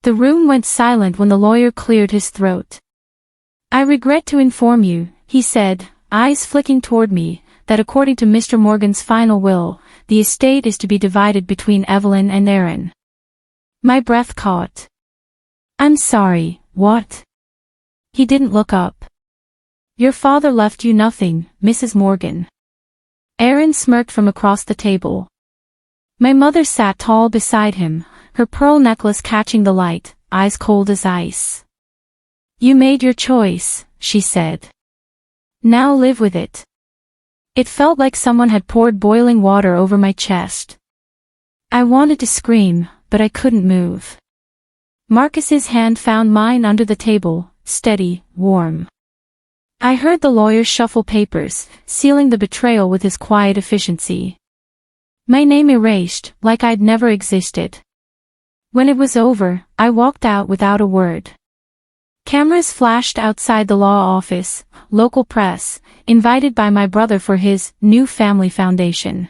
The room went silent when the lawyer cleared his throat. "I regret to inform you," he said, eyes flicking toward me, "that according to Mr. Morgan's final will, the estate is to be divided between Evelyn and Aaron." My breath caught. "I'm sorry, what?" He didn't look up. "Your father left you nothing, Mrs. Morgan." Aaron smirked from across the table. My mother sat tall beside him, her pearl necklace catching the light, eyes cold as ice. "You made your choice," she said. "Now live with it." It felt like someone had poured boiling water over my chest. I wanted to scream, but I couldn't move. Marcus's hand found mine under the table, steady, warm. I heard the lawyer shuffle papers, sealing the betrayal with his quiet efficiency. My name erased, like I'd never existed. When it was over, I walked out without a word. Cameras flashed outside the law office, local press, invited by my brother for his new family foundation.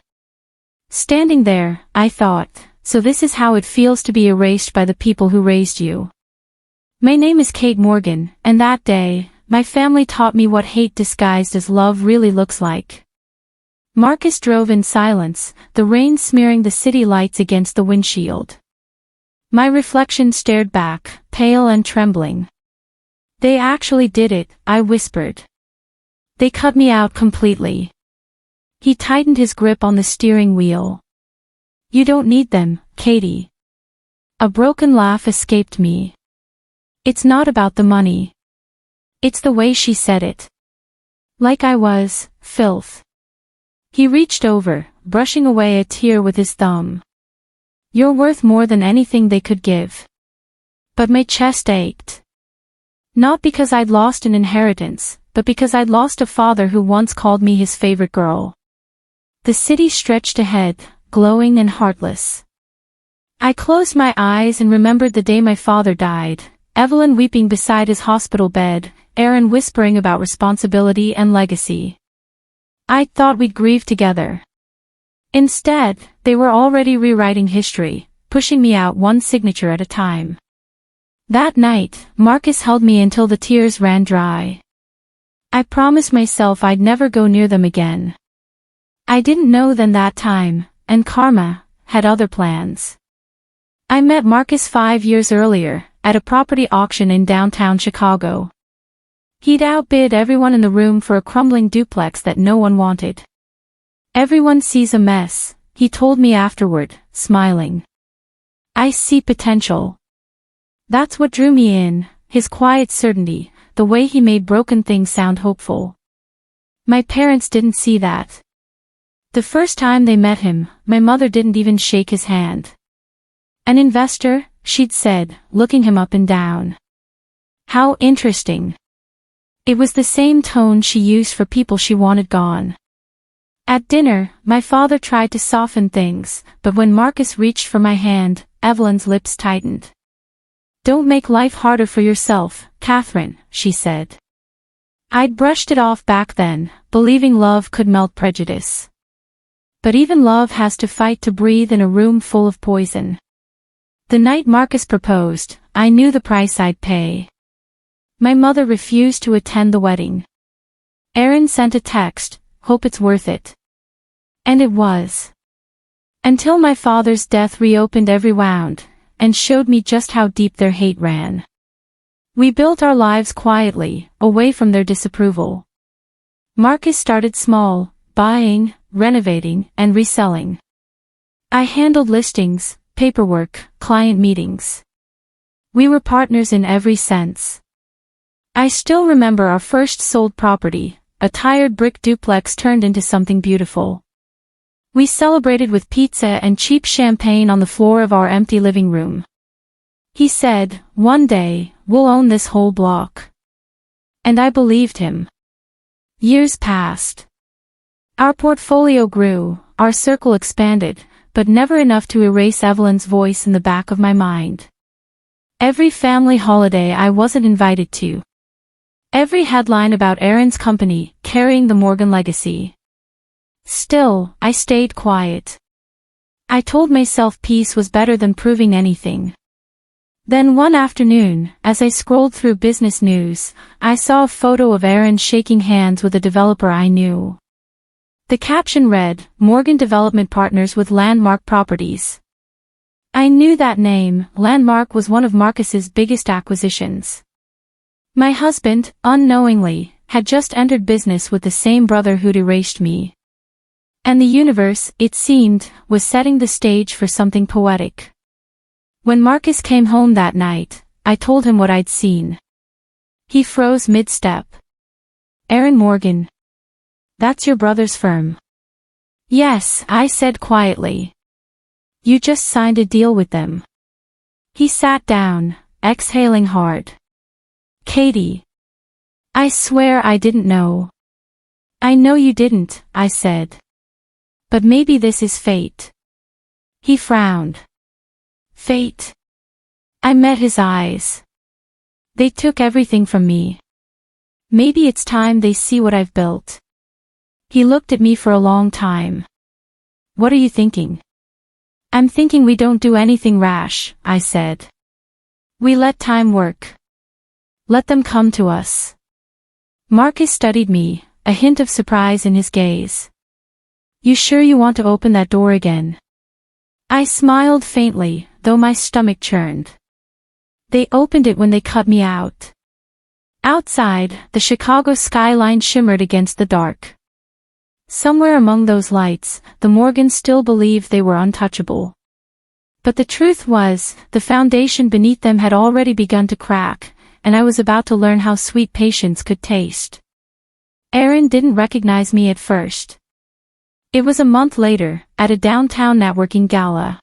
Standing there, I thought, so this is how it feels to be erased by the people who raised you. My name is Kate Morgan, and that day, my family taught me what hate disguised as love really looks like. Marcus drove in silence, the rain smearing the city lights against the windshield. My reflection stared back, pale and trembling. "They actually did it," I whispered. "They cut me out completely." He tightened his grip on the steering wheel. "You don't need them, Katie." A broken laugh escaped me. "It's not about the money. It's the way she said it. Like I was filth." He reached over, brushing away a tear with his thumb. "You're worth more than anything they could give." But my chest ached. Not because I'd lost an inheritance, but because I'd lost a father who once called me his favorite girl. The city stretched ahead, glowing and heartless. I closed my eyes and remembered the day my father died, Evelyn weeping beside his hospital bed, Aaron whispering about responsibility and legacy. I'd thought we'd grieve together. Instead, they were already rewriting history, pushing me out one signature at a time. That night, Marcus held me until the tears ran dry. I promised myself I'd never go near them again. I didn't know then that time, and karma had other plans. I met Marcus 5 years earlier, at a property auction in downtown Chicago. He'd outbid everyone in the room for a crumbling duplex that no one wanted. "Everyone sees a mess," he told me afterward, smiling. "I see potential." That's what drew me in, his quiet certainty, the way he made broken things sound hopeful. My parents didn't see that. The first time they met him, my mother didn't even shake his hand. "An investor?" she'd said, looking him up and down. "How interesting." It was the same tone she used for people she wanted gone. At dinner, my father tried to soften things, but when Marcus reached for my hand, Evelyn's lips tightened. "Don't make life harder for yourself, Catherine," she said. I'd brushed it off back then, believing love could melt prejudice. But even love has to fight to breathe in a room full of poison. The night Marcus proposed, I knew the price I'd pay. My mother refused to attend the wedding. Aaron sent a text, "Hope it's worth it." And it was. Until my father's death reopened every wound, and showed me just how deep their hate ran. We built our lives quietly, away from their disapproval. Marcus started small, buying, renovating, and reselling. I handled listings, paperwork, client meetings. We were partners in every sense. I still remember our first sold property, a tired brick duplex turned into something beautiful. We celebrated with pizza and cheap champagne on the floor of our empty living room. He said, "One day, we'll own this whole block." And I believed him. Years passed. Our portfolio grew, our circle expanded, but never enough to erase Evelyn's voice in the back of my mind. Every family holiday I wasn't invited to. Every headline about Aaron's company, carrying the Morgan legacy. Still, I stayed quiet. I told myself peace was better than proving anything. Then one afternoon, as I scrolled through business news, I saw a photo of Aaron shaking hands with a developer I knew. The caption read, "Morgan Development Partners with Landmark Properties." I knew that name. Landmark was one of Marcus's biggest acquisitions. My husband, unknowingly, had just entered business with the same brother who'd erased me. And the universe, it seemed, was setting the stage for something poetic. When Marcus came home that night, I told him what I'd seen. He froze mid-step. "Aaron Morgan. That's your brother's firm?" "Yes," I said quietly. "You just signed a deal with them." He sat down, exhaling hard. "Katie. I swear I didn't know." "I know you didn't," I said. "But maybe this is fate." He frowned. "Fate?" I met his eyes. "They took everything from me. Maybe it's time they see what I've built." He looked at me for a long time. "What are you thinking?" "I'm thinking we don't do anything rash," I said. "We let time work. Let them come to us." Marcus studied me, a hint of surprise in his gaze. "You sure you want to open that door again?" I smiled faintly, though my stomach churned. "They opened it when they cut me out." Outside, the Chicago skyline shimmered against the dark. Somewhere among those lights, the Morgans still believed they were untouchable. But the truth was, the foundation beneath them had already begun to crack, and I was about to learn how sweet patience could taste. Aaron didn't recognize me at first. It was a month later, at a downtown networking gala.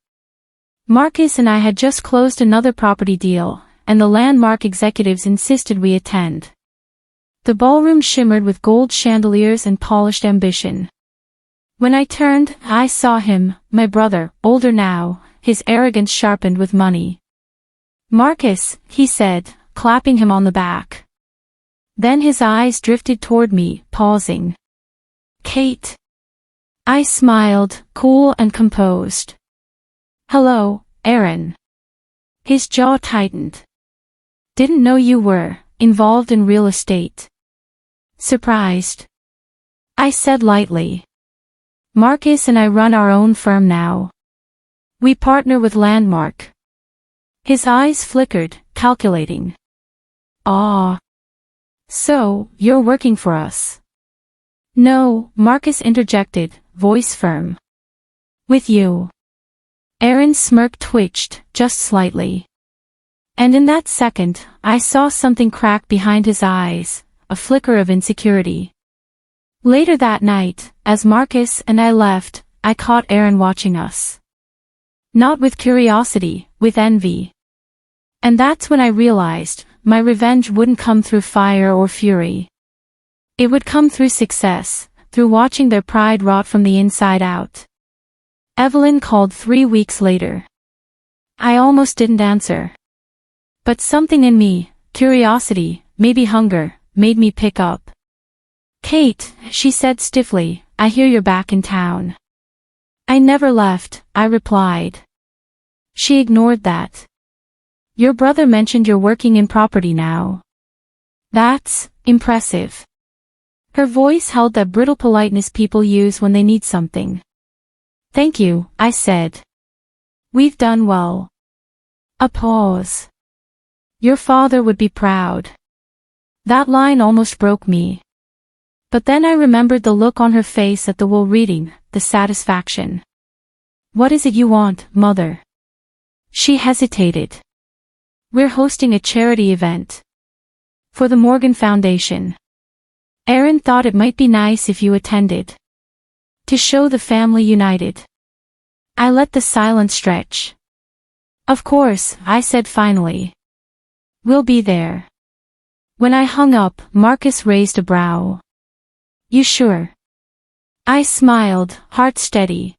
Marcus and I had just closed another property deal, and the Landmark executives insisted we attend. The ballroom shimmered with gold chandeliers and polished ambition. When I turned, I saw him, my brother, older now, his arrogance sharpened with money. "Marcus," he said, clapping him on the back. Then his eyes drifted toward me, pausing. "Kate." I smiled, cool and composed. "Hello, Aaron." His jaw tightened. "Didn't know you were involved in real estate." "Surprised?" I said lightly. "Marcus and I run our own firm now. We partner with Landmark." His eyes flickered, calculating. "Ah. So, you're working for us?" "No," Marcus interjected, voice firm. "With you." Aaron's smirk twitched, just slightly. And in that second, I saw something crack behind his eyes, a flicker of insecurity. Later that night, as Marcus and I left, I caught Aaron watching us. Not with curiosity, with envy. And that's when I realized, my revenge wouldn't come through fire or fury. It would come through success, through watching their pride rot from the inside out. Evelyn called 3 weeks later. I almost didn't answer. But something in me, curiosity, maybe hunger, made me pick up. "Kate," she said stiffly, "I hear you're back in town." "I never left," I replied. She ignored that. "Your brother mentioned you're working in property now." "That's impressive." Her voice held that brittle politeness people use when they need something. "Thank you," I said. "We've done well." A pause. "Your father would be proud." That line almost broke me. But then I remembered the look on her face at the will reading, the satisfaction. "What is it you want, Mother?" She hesitated. "We're hosting a charity event. For the Morgan Foundation. Aaron thought it might be nice if you attended. To show the family united." I let the silence stretch. "Of course," I said finally. "We'll be there." When I hung up, Marcus raised a brow. "You sure?" I smiled, heart steady.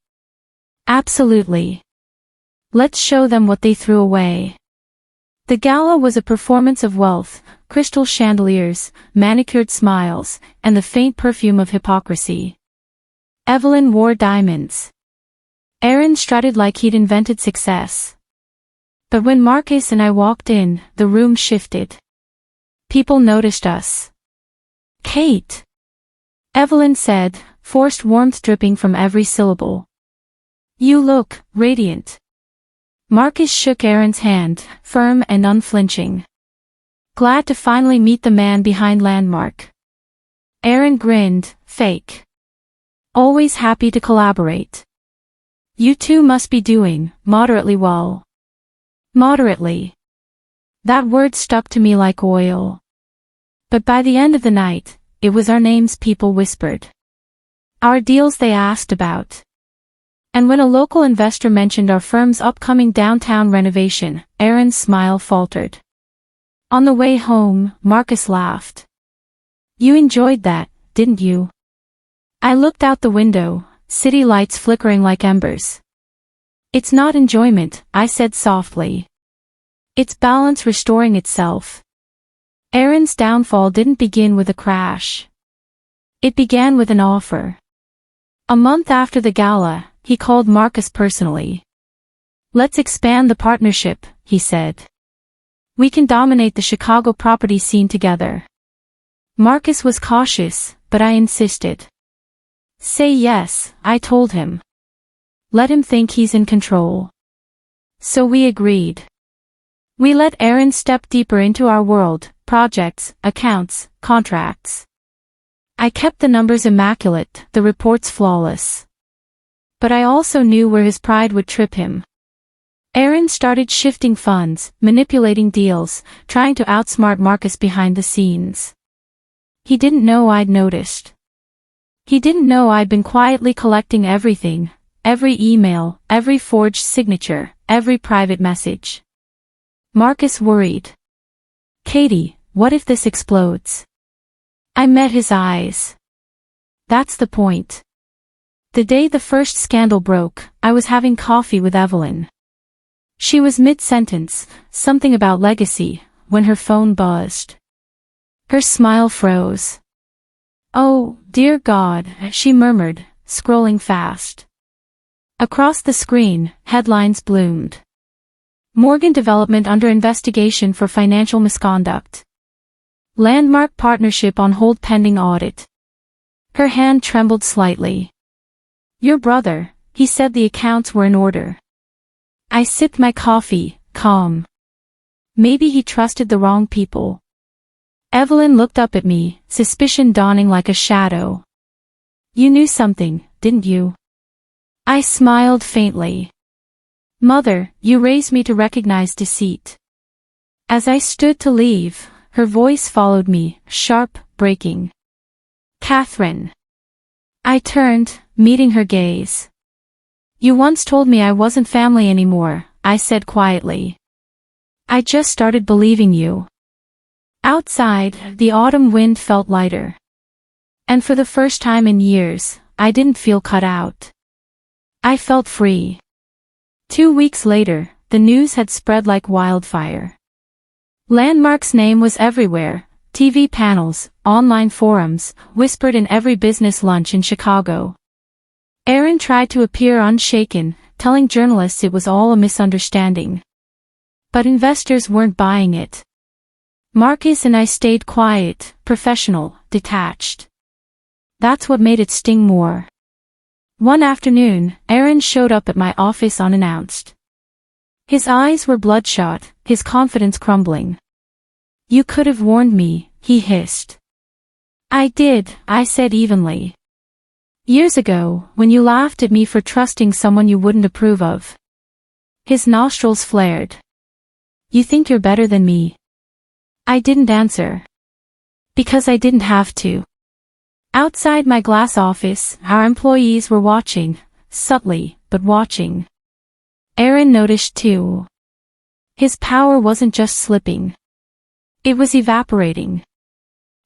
"Absolutely. Let's show them what they threw away." The gala was a performance of wealth, crystal chandeliers, manicured smiles, and the faint perfume of hypocrisy. Evelyn wore diamonds. Aaron strutted like he'd invented success. But when Marcus and I walked in, the room shifted. People noticed us. "Kate," Evelyn said, forced warmth dripping from every syllable. "You look radiant." Marcus shook Aaron's hand, firm and unflinching. "Glad to finally meet the man behind Landmark." Aaron grinned, fake. "Always happy to collaborate. You two must be doing moderately well." Moderately. That word stuck to me like oil. But by the end of the night, it was our names people whispered. Our deals they asked about. And when a local investor mentioned our firm's upcoming downtown renovation, Aaron's smile faltered. On the way home, Marcus laughed. "You enjoyed that, didn't you?" I looked out the window, city lights flickering like embers. "It's not enjoyment," I said softly. "It's balance restoring itself." Aaron's downfall didn't begin with a crash. It began with an offer. A month after the gala, he called Marcus personally. "Let's expand the partnership," he said. "We can dominate the Chicago property scene together." Marcus was cautious, but I insisted. "Say yes," I told him. "Let him think he's in control." So we agreed. We let Aaron step deeper into our world, projects, accounts, contracts. I kept the numbers immaculate, the reports flawless. But I also knew where his pride would trip him. Aaron started shifting funds, manipulating deals, trying to outsmart Marcus behind the scenes. He didn't know I'd noticed. He didn't know I'd been quietly collecting everything, every email, every forged signature, every private message. Marcus worried. "Katie, what if this explodes?" I met his eyes. "That's the point." The day the first scandal broke, I was having coffee with Evelyn. She was mid-sentence, something about legacy, when her phone buzzed. Her smile froze. "Oh, dear God," she murmured, scrolling fast. Across the screen, headlines bloomed. Morgan Development under investigation for financial misconduct. Landmark partnership on hold pending audit. Her hand trembled slightly. "Your brother," he said the accounts were in order. I sipped my coffee, calm. Maybe he trusted the wrong people. Evelyn looked up at me, suspicion dawning like a shadow. "You knew something, didn't you?" I smiled faintly. "Mother, you raised me to recognize deceit." As I stood to leave, her voice followed me, sharp, breaking. "Catherine." I turned, meeting her gaze. "You once told me I wasn't family anymore," I said quietly. "I just started believing you." Outside, the autumn wind felt lighter. And for the first time in years, I didn't feel cut out. I felt free. 2 weeks later, the news had spread like wildfire. Landmark's name was everywhere, TV panels, online forums, whispered in every business lunch in Chicago. Aaron tried to appear unshaken, telling journalists it was all a misunderstanding. But investors weren't buying it. Marcus and I stayed quiet, professional, detached. That's what made it sting more. One afternoon, Aaron showed up at my office unannounced. His eyes were bloodshot, his confidence crumbling. "You could have warned me," he hissed. "I did," I said evenly. "Years ago, when you laughed at me for trusting someone you wouldn't approve of." His nostrils flared. "You think you're better than me?" I didn't answer. Because I didn't have to. Outside my glass office, our employees were watching, subtly, but watching. Aaron noticed too. His power wasn't just slipping. It was evaporating.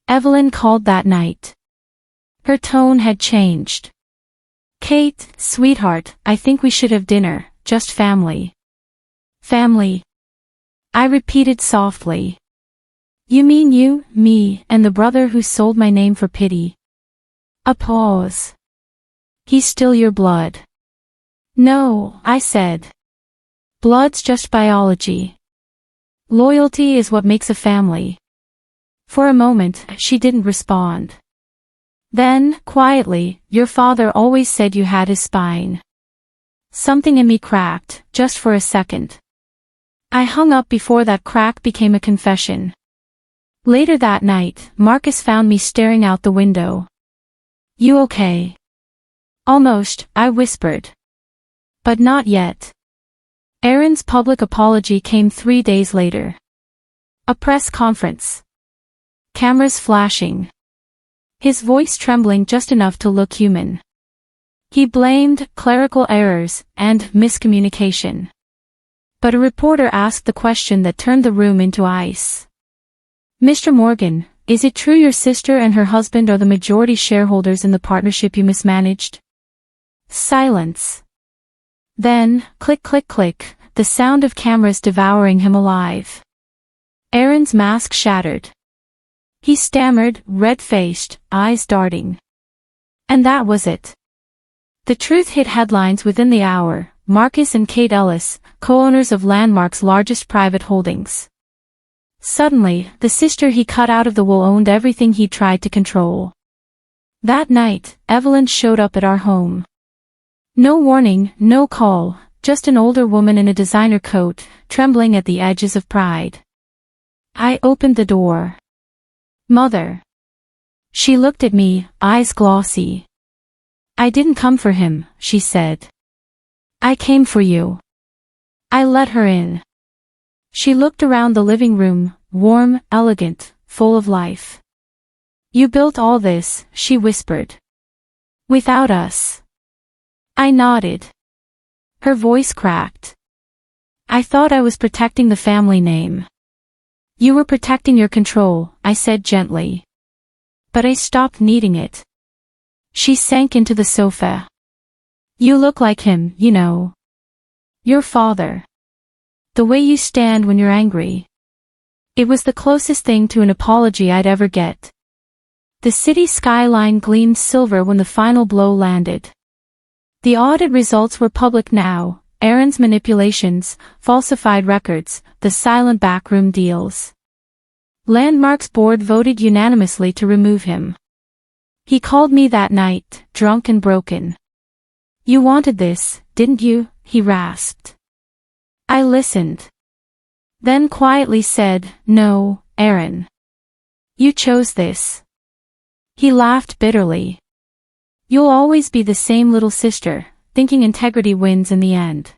Evelyn called that night. Her tone had changed. "Kate, sweetheart, I think we should have dinner, just family." "Family?" I repeated softly. "You mean you, me, and the brother who sold my name for pity?" A pause. "He's still your blood." "No," I said. Blood's just biology. Loyalty is what makes a family. For a moment, she didn't respond. Then, quietly, your father always said you had his spine. Something in me cracked, just for a second. I hung up before that crack became a confession. Later that night, Marcus found me staring out the window. You okay? Almost, I whispered. But not yet. Aaron's public apology came 3 days later. A press conference. Cameras flashing. His voice trembling just enough to look human. He blamed clerical errors and miscommunication. But a reporter asked the question that turned the room into ice. Mr. Morgan, is it true your sister and her husband are the majority shareholders in the partnership you mismanaged? Silence. Then, click click click, the sound of cameras devouring him alive. Aaron's mask shattered. He stammered, red-faced, eyes darting. And that was it. The truth hit headlines within the hour. Marcus and Kate Ellis, co-owners of Landmark's largest private holdings. Suddenly, the sister he cut out of the wool owned everything he tried to control. That night, Evelyn showed up at our home. No warning, no call, just an older woman in a designer coat, trembling at the edges of pride. I opened the door. Mother. She looked at me, eyes glossy. I didn't come for him, she said. I came for you. I let her in. She looked around the living room, warm, elegant, full of life. You built all this, she whispered. Without us. I nodded. Her voice cracked. I thought I was protecting the family name. You were protecting your control, I said gently. But I stopped needing it. She sank into the sofa. You look like him, you know. Your father. The way you stand when you're angry. It was the closest thing to an apology I'd ever get. The city skyline gleamed silver when the final blow landed. The audit results were public now. Aaron's manipulations, falsified records, the silent backroom deals. Landmark's board voted unanimously to remove him. He called me that night, drunk and broken. You wanted this, didn't you? He rasped. I listened. Then quietly said, no, Aaron. You chose this. He laughed bitterly. You'll always be the same little sister, thinking integrity wins in the end.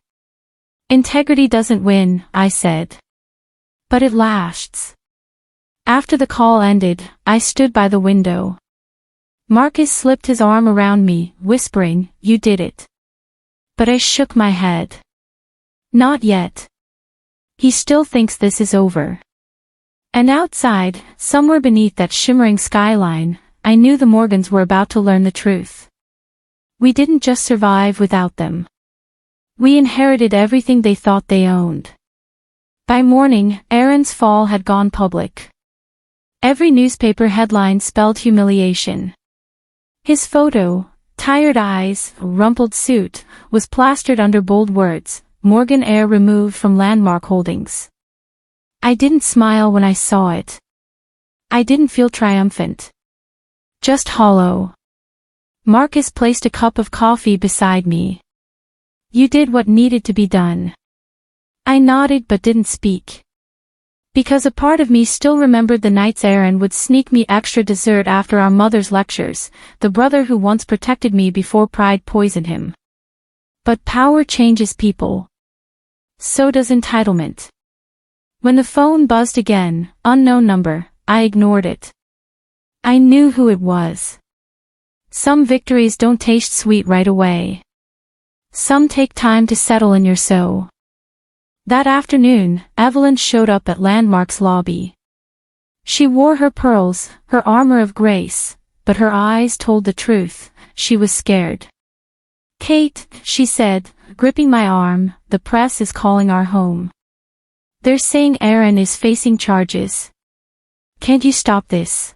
Integrity doesn't win, I said. But it lasts. After the call ended, I stood by the window. Marcus slipped his arm around me, whispering, you did it. But I shook my head. Not yet. He still thinks this is over. And outside, somewhere beneath that shimmering skyline, I knew the Morgans were about to learn the truth. We didn't just survive without them. We inherited everything they thought they owned. By morning, Aaron's fall had gone public. Every newspaper headline spelled humiliation. His photo, tired eyes, rumpled suit, was plastered under bold words, Morgan heir removed from Landmark Holdings. I didn't smile when I saw it. I didn't feel triumphant. Just hollow. Marcus placed a cup of coffee beside me. You did what needed to be done. I nodded but didn't speak. Because a part of me still remembered the nights Aaron would sneak me extra dessert after our mother's lectures, the brother who once protected me before pride poisoned him. But power changes people. So does entitlement. When the phone buzzed again, unknown number, I ignored it. I knew who it was. Some victories don't taste sweet right away. Some take time to settle in your soul. That afternoon, Evelyn showed up at Landmark's lobby. She wore her pearls, her armor of grace, but her eyes told the truth, she was scared. Kate, she said, gripping my arm, the press is calling our home. They're saying Aaron is facing charges. Can't you stop this?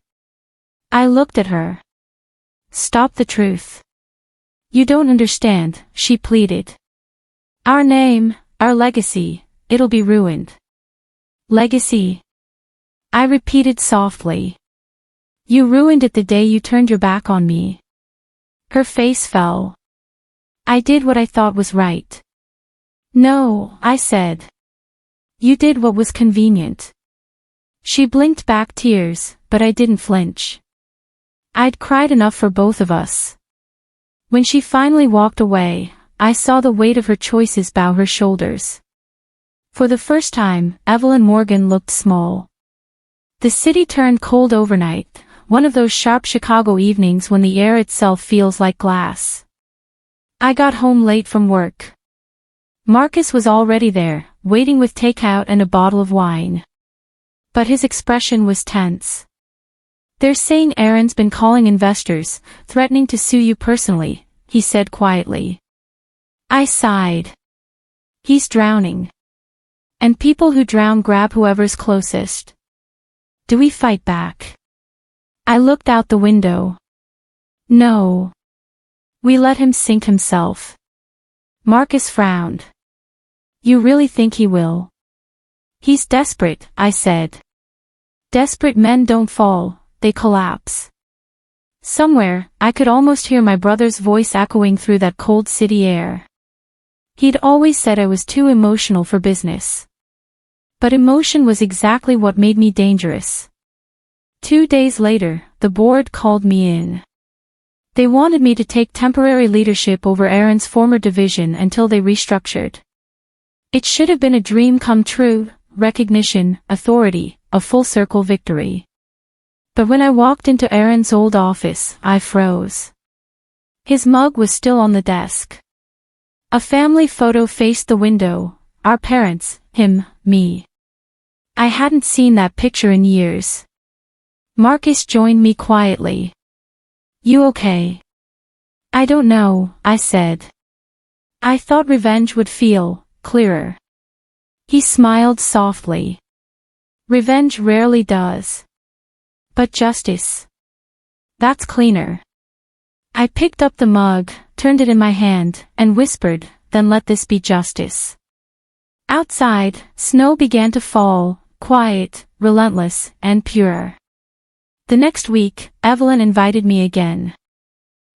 I looked at her. Stop the truth. You don't understand, she pleaded. Our name, Our legacy, it'll be ruined. Legacy? I repeated softly. You ruined it the day you turned your back on me. Her face fell. I did what I thought was right. No, I said. You did what was convenient. She blinked back tears, but I didn't flinch. I'd cried enough for both of us. When she finally walked away, I saw the weight of her choices bow her shoulders. For the first time, Evelyn Morgan looked small. The city turned cold overnight, one of those sharp Chicago evenings when the air itself feels like glass. I got home late from work. Marcus was already there, waiting with takeout and a bottle of wine. But his expression was tense. They're saying Aaron's been calling investors, threatening to sue you personally, he said quietly. I sighed. He's drowning. And people who drown grab whoever's closest. Do we fight back? I looked out the window. No. We let him sink himself. Marcus frowned. You really think he will? He's desperate, I said. Desperate men don't fall, they collapse. Somewhere, I could almost hear my brother's voice echoing through that cold city air. He'd always said I was too emotional for business. But emotion was exactly what made me dangerous. 2 days later, the board called me in. They wanted me to take temporary leadership over Aaron's former division until they restructured. It should have been a dream come true, recognition, authority, a full-circle victory. But when I walked into Aaron's old office, I froze. His mug was still on the desk. A family photo faced the window, our parents, him, me. I hadn't seen that picture in years. Marcus joined me quietly. You okay? I don't know, I said. I thought revenge would feel clearer. He smiled softly. Revenge rarely does. But justice. That's cleaner. I picked up the mug, turned it in my hand, and whispered, then let this be justice. Outside, snow began to fall, quiet, relentless, and pure. The next week, Evelyn invited me again.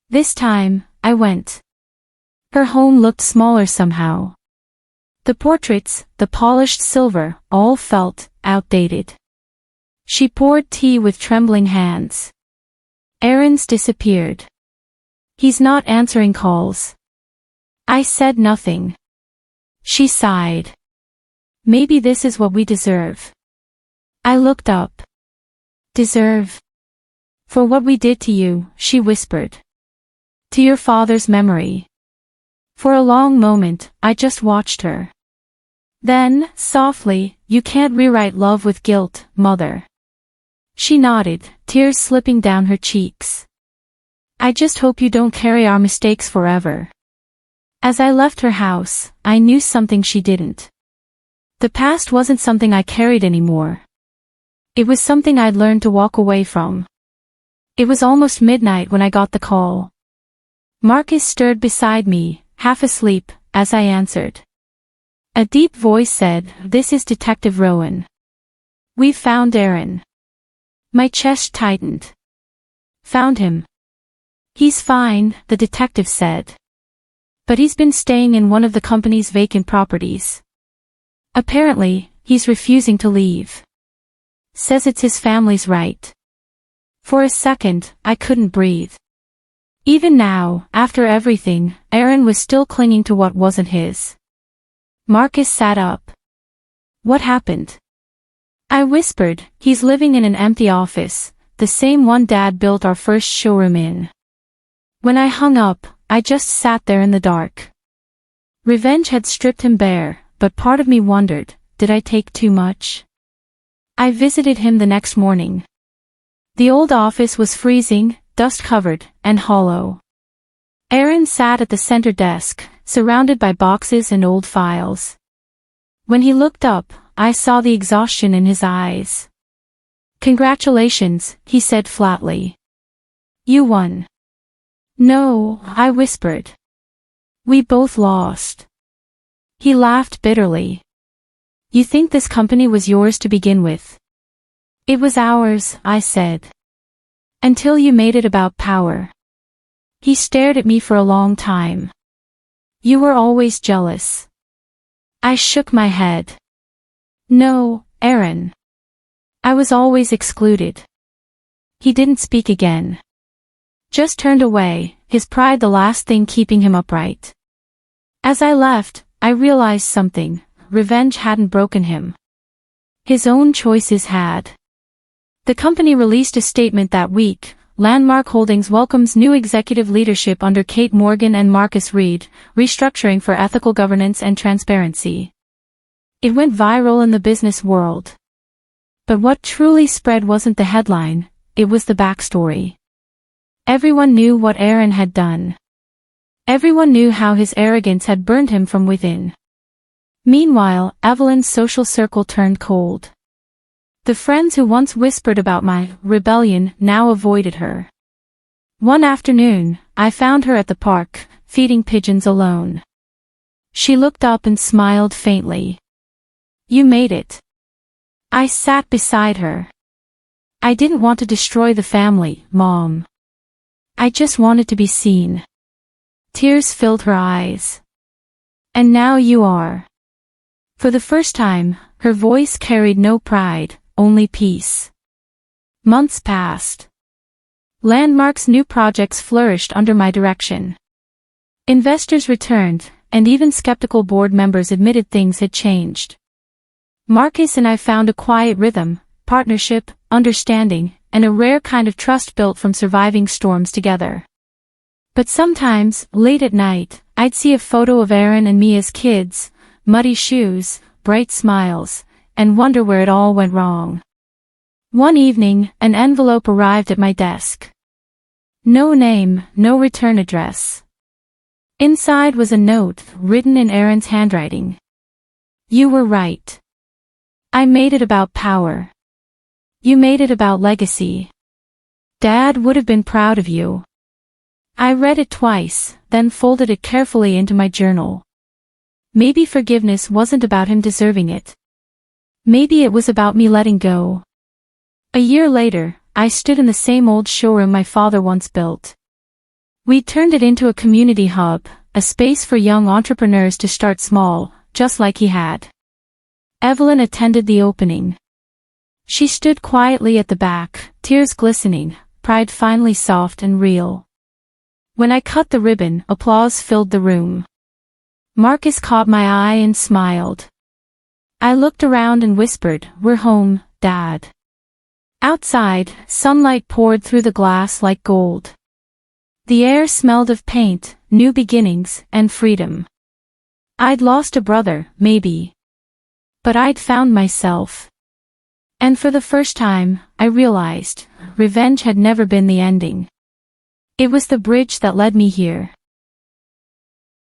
This time, I went. Her home looked smaller somehow. The portraits, the polished silver, all felt outdated. She poured tea with trembling hands. Aaron's disappeared. He's not answering calls. I said nothing. She sighed. Maybe this is what we deserve. I looked up. Deserve? For what we did to you, she whispered. To your father's memory. For a long moment, I just watched her. Then, softly, you can't rewrite love with guilt, mother. She nodded, tears slipping down her cheeks. I just hope you don't carry our mistakes forever. As I left her house, I knew something she didn't. The past wasn't something I carried anymore. It was something I'd learned to walk away from. It was almost midnight when I got the call. Marcus stirred beside me, half asleep, as I answered. A deep voice said, "This is Detective Rowan. We've found Aaron." My chest tightened. Found him. He's fine, the detective said. But he's been staying in one of the company's vacant properties. Apparently, he's refusing to leave. Says it's his family's right. For a second, I couldn't breathe. Even now, after everything, Aaron was still clinging to what wasn't his. Marcus sat up. What happened? I whispered, he's living in an empty office, the same one Dad built our first showroom in. When I hung up, I just sat there in the dark. Revenge had stripped him bare, but part of me wondered, did I take too much? I visited him the next morning. The old office was freezing, dust-covered, and hollow. Aaron sat at the center desk, surrounded by boxes and old files. When he looked up, I saw the exhaustion in his eyes. Congratulations, he said flatly. You won. No, I whispered. We both lost. He laughed bitterly. You think this company was yours to begin with? It was ours, I said. Until you made it about power. He stared at me for a long time. You were always jealous. I shook my head. No, Aaron. I was always excluded. He didn't speak again. Just turned away, his pride the last thing keeping him upright. As I left, I realized something. Revenge hadn't broken him. His own choices had. The company released a statement that week. Landmark Holdings welcomes new executive leadership under Kate Morgan and Marcus Reed, restructuring for ethical governance and transparency. It went viral in the business world. But what truly spread wasn't the headline, it was the backstory. Everyone knew what Aaron had done. Everyone knew how his arrogance had burned him from within. Meanwhile, Evelyn's social circle turned cold. The friends who once whispered about my rebellion now avoided her. One afternoon, I found her at the park, feeding pigeons alone. She looked up and smiled faintly. You made it. I sat beside her. I didn't want to destroy the family, Mom. I just wanted to be seen. Tears filled her eyes. And now you are. For the first time, her voice carried no pride, only peace. Months passed. Landmark's new projects flourished under my direction. Investors returned, and even skeptical board members admitted things had changed. Marcus and I found a quiet rhythm, partnership, understanding, and a rare kind of trust built from surviving storms together. But sometimes, late at night, I'd see a photo of Aaron and me as kids, muddy shoes, bright smiles, and wonder where it all went wrong. One evening, an envelope arrived at my desk. No name, no return address. Inside was a note, written in Aaron's handwriting. You were right. I made it about power. You made it about legacy. Dad would have been proud of you. I read it twice, then folded it carefully into my journal. Maybe forgiveness wasn't about him deserving it. Maybe it was about me letting go. A year later, I stood in the same old showroom my father once built. We turned it into a community hub, a space for young entrepreneurs to start small, just like he had. Evelyn attended the opening. She stood quietly at the back, tears glistening, pride finally soft and real. When I cut the ribbon, applause filled the room. Marcus caught my eye and smiled. I looked around and whispered, "We're home, Dad." Outside, sunlight poured through the glass like gold. The air smelled of paint, new beginnings, and freedom. I'd lost a brother, maybe. But I'd found myself. And for the first time, I realized, revenge had never been the ending. It was the bridge that led me here.